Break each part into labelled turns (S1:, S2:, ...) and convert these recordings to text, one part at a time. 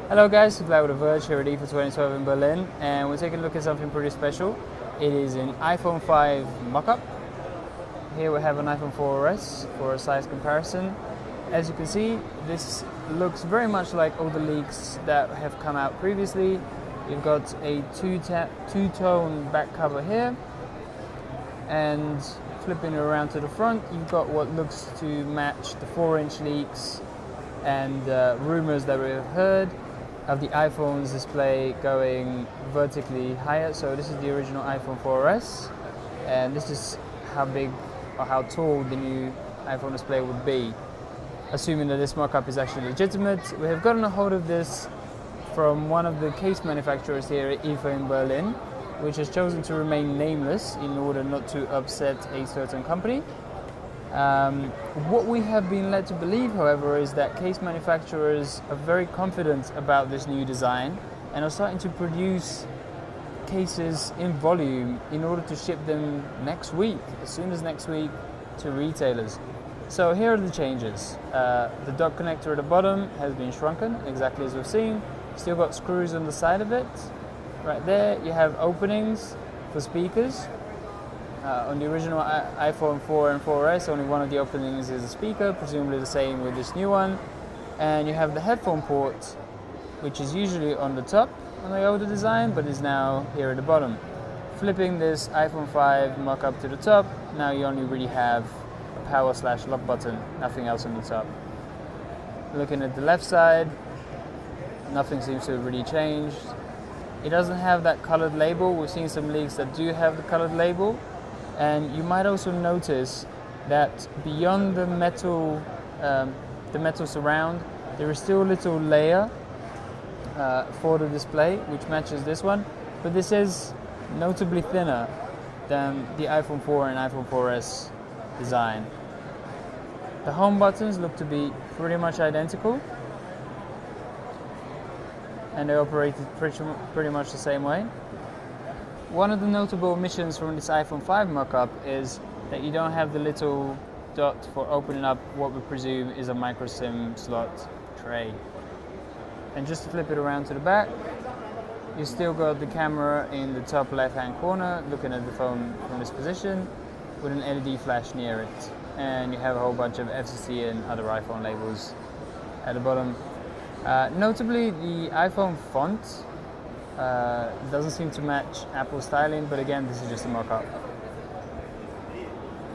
S1: Hello guys, it's with The Verge here at IFA 2012 in Berlin, and we're taking a look at something pretty special. It is an iPhone 5 mock-up. Here we have an iPhone 4S for a size comparison. As you can see, this looks very much like all the leaks that have come out previously. You've got a two-tone back cover here, and flipping it around to the front, you've got what looks to match the 4-inch leaks and rumors that we've heard of the iPhone's display going vertically higher. So this is the original iPhone 4S, and this is how big or how tall the new iPhone display would be, assuming that this mock-up is actually legitimate. We have gotten a hold of this from one of the case manufacturers here at IFA in Berlin, which has chosen to remain nameless in order not to upset a certain company. What we have been led to believe, however, is that case manufacturers are very confident about this new design and are starting to produce cases in volume in order to ship them next week, as soon as next week, to retailers. So here are the changes. The dock connector at the bottom has been shrunken, exactly as we've seen. Still got screws on the side of it. Right there you have openings for speakers. On the original iPhone 4 and 4S, only one of the openings is a speaker, presumably the same with this new one. And you have the headphone port, which is usually on the top on the older design, but is now here at the bottom. Flipping this iPhone 5 mock-up to the top, now you only really have a power/lock button, nothing else on the top. Looking at the left side, nothing seems to have really changed. It doesn't have that colored label. We've seen some leaks that do have the colored label. And you might also notice that beyond the metal surround, there is still a little layer for the display, which matches this one. But this is notably thinner than the iPhone 4 and iPhone 4S design. The home buttons look to be pretty much identical, and they operated pretty much the same way. One of the notable omissions from this iPhone 5 mock-up is that you don't have the little dot for opening up what we presume is a micro SIM slot tray. And just to flip it around to the back, you still got the camera in the top left-hand corner, looking at the phone from this position, with an LED flash near it. And you have a whole bunch of FCC and other iPhone labels at the bottom. Notably, the iPhone font doesn't seem to match Apple's styling, but again, this is just a mock-up.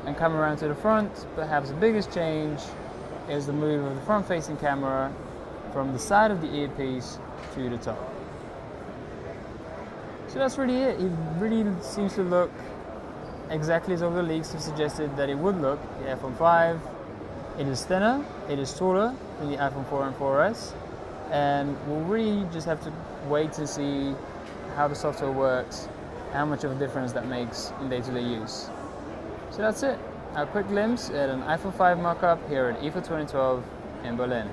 S1: And coming around to the front, perhaps the biggest change is the move of the front-facing camera from the side of the earpiece to the top. So that's really it. It really seems to look exactly as all the leaks have suggested that it would look. The iPhone 5, it is thinner, it is taller than the iPhone 4 and 4S. And we'll really just have to wait to see how the software works, how much of a difference that makes in day-to-day use. So that's it. A quick glimpse at an iPhone 5 mock-up here at IFA 2012 in Berlin.